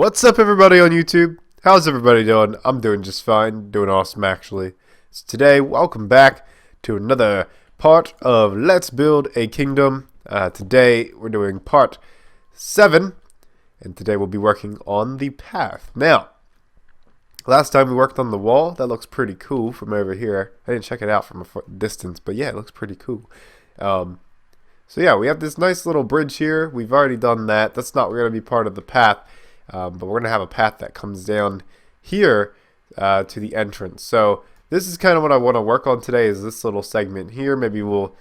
What's up, everybody on YouTube? How's everybody doing? I'm doing just fine, doing awesome actually. So today, welcome back to another part of Let's Build a Kingdom. Today we're doing part 7, and today we'll be working on the path. Now, last time we worked on the wall. That looks pretty cool from over here. I didn't check it out from a distance, but yeah, it looks pretty cool. So yeah, we have this nice little bridge here. We've already done that. That's not going to be part of the path. But we're going to have a path that comes down here to the entrance. So this is kind of what I want to work on today, is this little segment here. Maybe we'll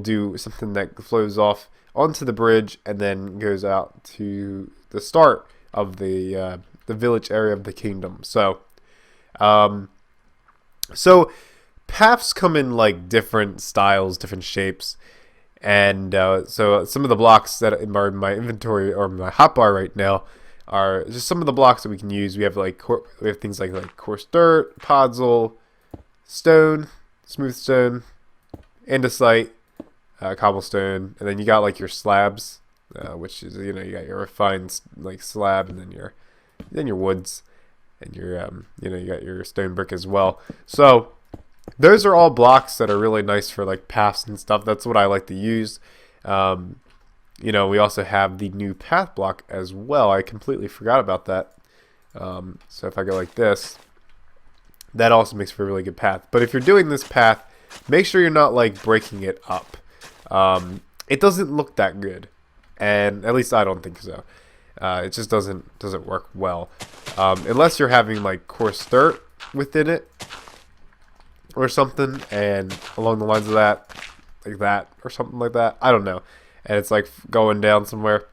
do something that flows off onto the bridge and then goes out to the start of the village area of the kingdom. So paths come in like different styles, different shapes. And so some of the blocks that in my inventory or my hotbar right now are just some of the blocks that we can use. We have things like coarse dirt, podzol, stone, smooth stone, andesite, cobblestone, and then you got like your slabs, which is you got your refined like slab, and then your woods, and your you got your stone brick as well. So those are all blocks that are really nice for like paths and stuff. That's what I like to use. We also have the new path block as well. I completely forgot about that. So if I go like this, that also makes for a really good path. But if you're doing this path, make sure you're not like breaking it up. It doesn't look that good, and at least I don't think so. It just doesn't work well unless you're having like coarse dirt within it or something, and along the lines of that, like that or something like that. I don't know. And it's like going down somewhere.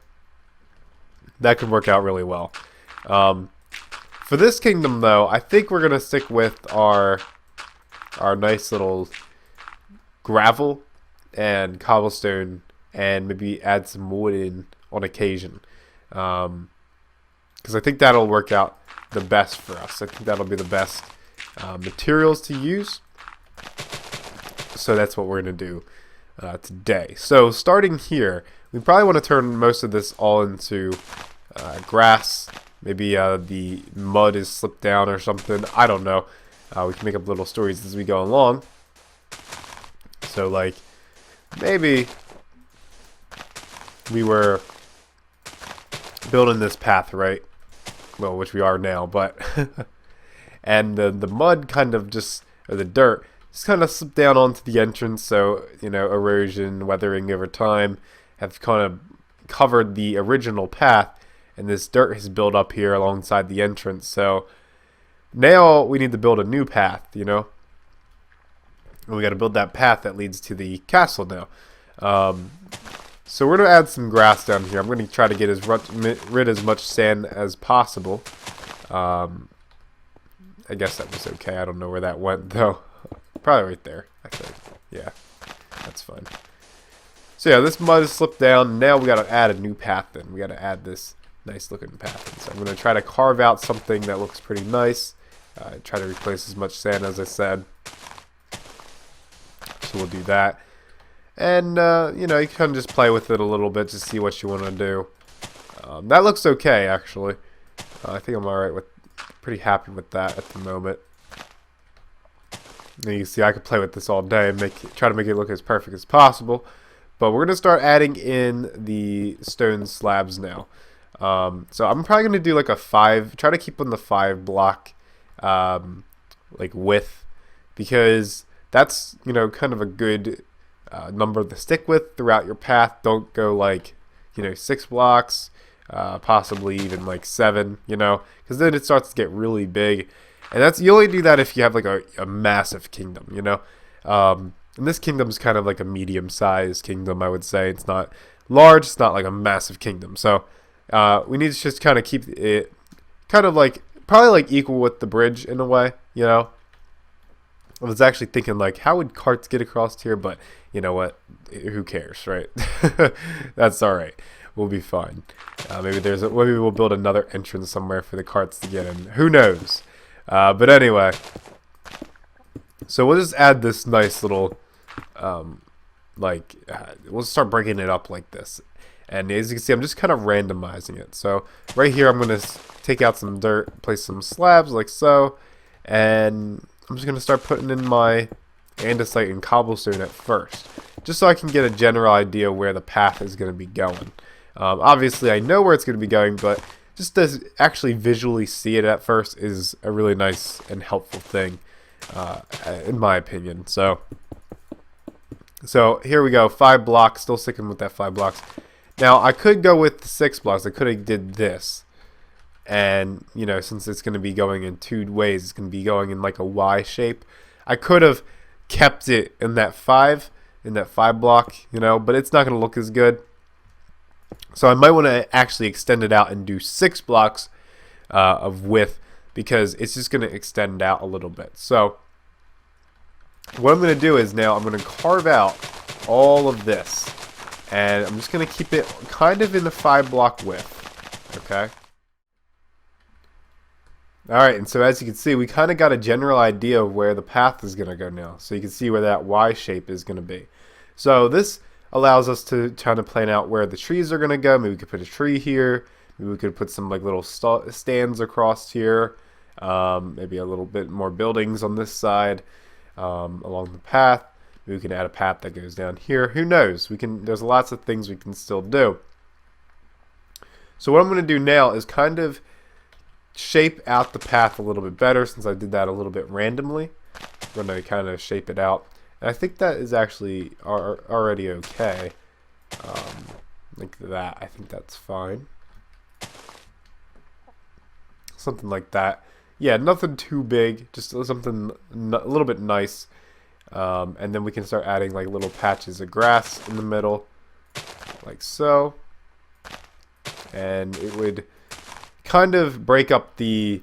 That could work out really well. For this kingdom, though, I think we're gonna stick with our nice little gravel and cobblestone, and maybe add some wood in on occasion, because I think that'll work out the best for us. I think that'll be the best materials to use. So that's what we're gonna do today. So starting here, we probably want to turn most of this all into grass. Maybe the mud is slipped down or something. I don't know. We can make up little stories as we go along. So like maybe we were building this path, right? Well, which we are now, but and the mud kind of just, or the dirt just kind of slipped down onto the entrance, so erosion, weathering over time have kind of covered the original path, and this dirt has built up here alongside the entrance. So now we need to build a new path, and we got to build that path that leads to the castle now. So we're gonna add some grass down here. I'm gonna try to get rid as much sand as possible. I guess that was okay. I don't know where that went though. Probably right there, I think. Yeah, that's fine. So yeah, this mud has slipped down. Now we got to add a new path in. We got to add this nice looking path in. So I'm going to try to carve out something that looks pretty nice. Try to replace as much sand as I said. So we'll do that. And, you can just play with it a little bit to see what you want to do. That looks okay, actually. I think I'm alright with, pretty happy with that at the moment. And you can see I could play with this all day and try to make it look as perfect as possible. But we're going to start adding in the stone slabs now. So I'm probably going to do like a 5, try to keep on the 5 block like width, because that's kind of a good number to stick with throughout your path. Don't go like 6 blocks, possibly even like 7, because then it starts to get really big. And you only do that if you have like a massive kingdom, and this kingdom's kind of like a medium-sized kingdom, I would say. It's not large, it's not like a massive kingdom. So we need to just kind of keep it kind of like probably like equal with the bridge in a way, I was actually thinking like, how would carts get across here? But you know what? Who cares, right? That's all right. We'll be fine. Maybe we'll build another entrance somewhere for the carts to get in. Who knows? But anyway, so we'll just add this nice little, we'll start breaking it up like this. And as you can see, I'm just kind of randomizing it. So right here, I'm going to take out some dirt, place some slabs like so, and I'm just going to start putting in my andesite and cobblestone at first, just so I can get a general idea where the path is going to be going. Obviously, I know where it's going to be going, but just to actually visually see it at first is a really nice and helpful thing, in my opinion. So here we go, 5 blocks, still sticking with that 5 blocks. Now, I could go with the 6 blocks. I could have did this. And, you know, since it's going to be going in 2 ways, it's going to be going in like a Y shape. I could have kept it in that 5 block, you know, but it's not going to look as good. So I might want to actually extend it out and do 6 blocks of width, because it's just going to extend out a little bit. So what I'm going to do is now I'm going to carve out all of this. And I'm just going to keep it kind of in the 5 block width. Okay. Alright, and so as you can see, we kind of got a general idea of where the path is going to go now. So you can see where that Y shape is going to be. So this allows us to kind of plan out where the trees are going to go. Maybe we could put a tree here. Maybe we could put some like little stands across here. Maybe a little bit more buildings on this side along the path. We can add a path that goes down here. Who knows? There's lots of things we can still do. So what I'm going to do now is kind of shape out the path a little bit better, since I did that a little bit randomly. I'm going to kind of shape it out. And I think that is actually already okay. Like that. I think that's fine. Something like that. Yeah, nothing too big. Just something a little bit nice. And then we can start adding like little patches of grass in the middle, like so. And it would kind of break up the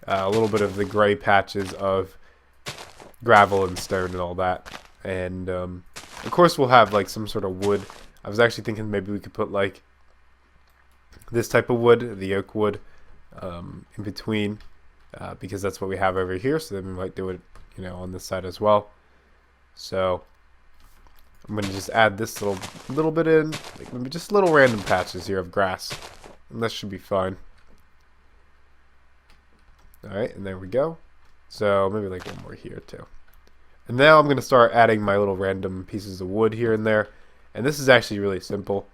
a little bit of the gray patches of gravel and stone and all that. And of course we'll have like some sort of wood. I was actually thinking maybe we could put like this type of wood, the oak wood, in between, because that's what we have over here. So then we might do it, you know, on this side as well. So I'm going to just add this little bit in, like maybe just little random patches here of grass, and that should be fine. Alright, and there we go. So maybe like one more here too. And now I'm going to start adding my little random pieces of wood here and there. And this is actually really simple.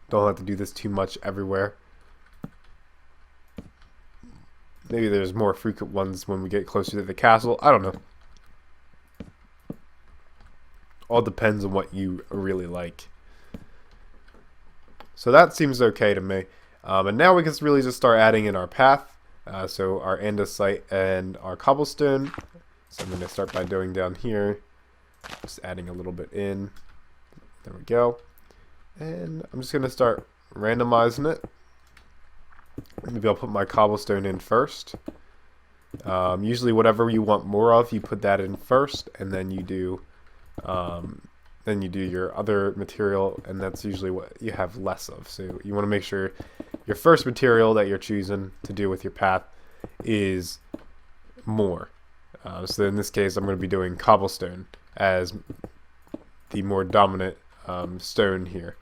Don't have to do this too much everywhere. Maybe there's more frequent ones when we get closer to the castle. I don't know. All depends on what you really like. So that seems okay to me. And now we can really just start adding in our path. So our andesite and our cobblestone. So I'm going to start by doing down here. Just adding a little bit in. There we go. And I'm just going to start randomizing it. Maybe I'll put my cobblestone in first. Usually whatever you want more of, you put that in first, and then you do your other material, and that's usually what you have less of. So you want to make sure your first material that you're choosing to do with your path is more. So in this case, I'm going to be doing cobblestone as the more dominant stone here.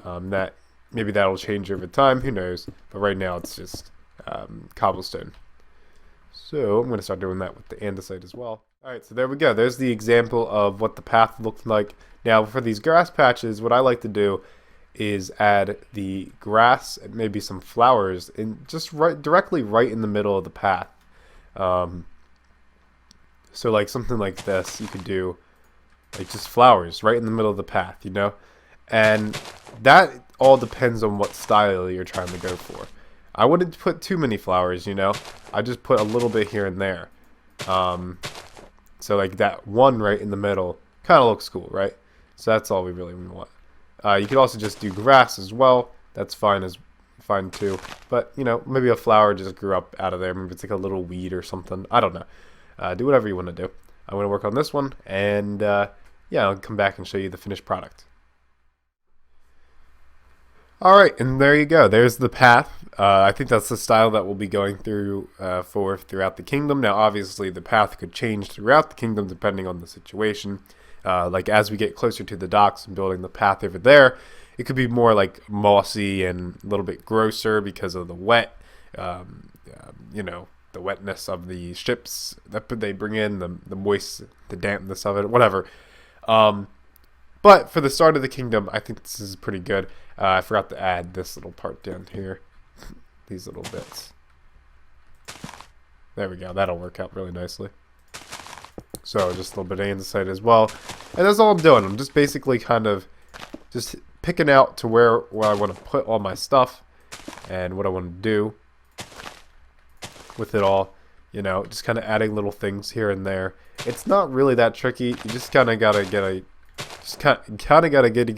That maybe that'll change over time, who knows, but right now it's just cobblestone. So I'm going to start doing that with the andesite as well. Alright, so there we go. There's the example of what the path looked like. Now for these grass patches, what I like to do is add the grass and maybe some flowers in just directly right in the middle of the path. So like something like this, you could do like just flowers right in the middle of the path, you know? And that all depends on what style you're trying to go for. I wouldn't put too many flowers, you know? I just put a little bit here and there. So like that one right in the middle kind of looks cool, right? So that's all we really want. You could also just do grass as well. That's fine too. But you know, maybe a flower just grew up out of there. Maybe it's like a little weed or something. I don't know. Do whatever you want to do. I'm going to work on this one, and yeah, I'll come back and show you the finished product. Alright, and there you go. There's the path. I think that's the style that we'll be going through throughout the kingdom. Now, obviously, the path could change throughout the kingdom depending on the situation. Like, as we get closer to the docks and building the path over there, it could be more like mossy and a little bit grosser because of the wet, you know, the wetness of the ships that they bring in, the moist, the dampness of it, whatever. But for the start of the kingdom, I think this is pretty good. I forgot to add this little part down here, these little bits. There we go. That'll work out really nicely. So just a little bit of andesite as well. And that's all I'm doing. I'm just basically kind of just picking out to where I want to put all my stuff and what I want to do with it all. You know, just kind of adding little things here and there. It's not really that tricky. You just kind of gotta get a, just kind of gotta get a.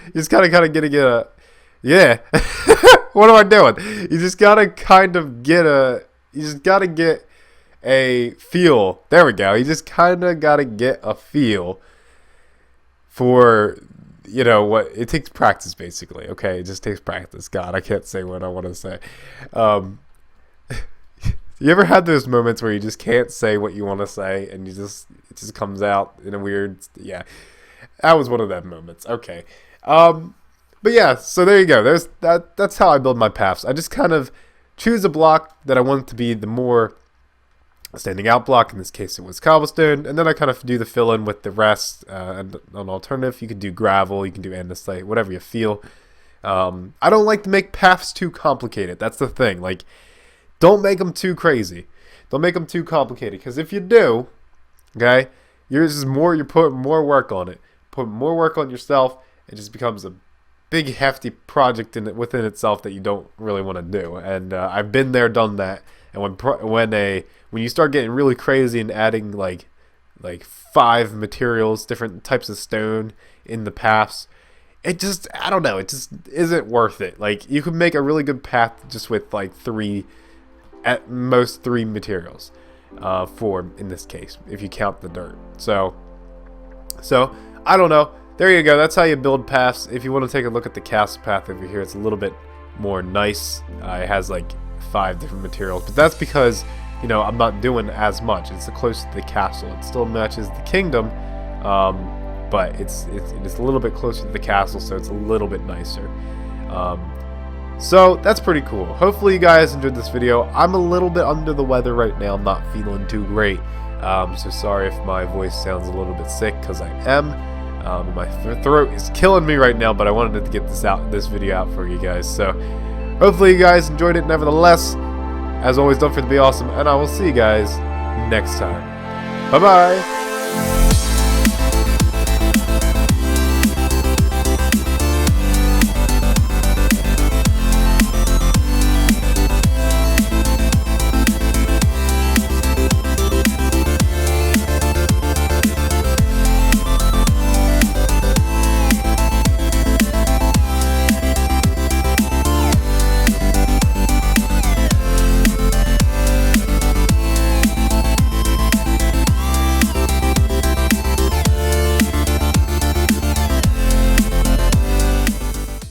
You just kind of get a. Yeah. What am I doing? You just gotta kind of get a. You just gotta get a feel. There we go. You just kind of gotta get a feel for, you know, what it takes practice, basically. Okay, it just takes practice. God, I can't say what I want to say. You ever had those moments where you just can't say what you want to say, and it just comes out in a weird, yeah. That was one of them moments. Okay. But yeah, so there you go. That's how I build my paths. I just kind of choose a block that I want to be the more standing out block. In this case, it was cobblestone, and then I kind of do the fill in with the rest. And an alternative, you can do gravel, you can do andesite, whatever you feel. I don't like to make paths too complicated. That's the thing. Like, don't make them too crazy. Don't make them too complicated, because if you do, okay, you're putting more work on it. Put more work on yourself. It just becomes a big hefty project within itself that you don't really want to do. And I've been there, done that. And when you start getting really crazy and adding like 5 materials, different types of stone in the paths, it just, I don't know, it just isn't worth it. Like, you could make a really good path just with like 3, at most 3 materials, 4 in this case, if you count the dirt. So I don't know. There you go. That's how you build paths. If you want to take a look at the castle path over here, it's a little bit more nice. It has like 5 different materials, but that's because, you know, I'm not doing as much. It's close to the castle. It still matches the kingdom, but it's a little bit closer to the castle, so it's a little bit nicer. So that's pretty cool. Hopefully you guys enjoyed this video. I'm a little bit under the weather right now. I'm not feeling too great. So sorry if my voice sounds a little bit sick, because I am. My throat is killing me right now, but I wanted to get this video out for you guys. So hopefully you guys enjoyed it nevertheless. As always, don't forget to be awesome, and I will see you guys next time. Bye bye.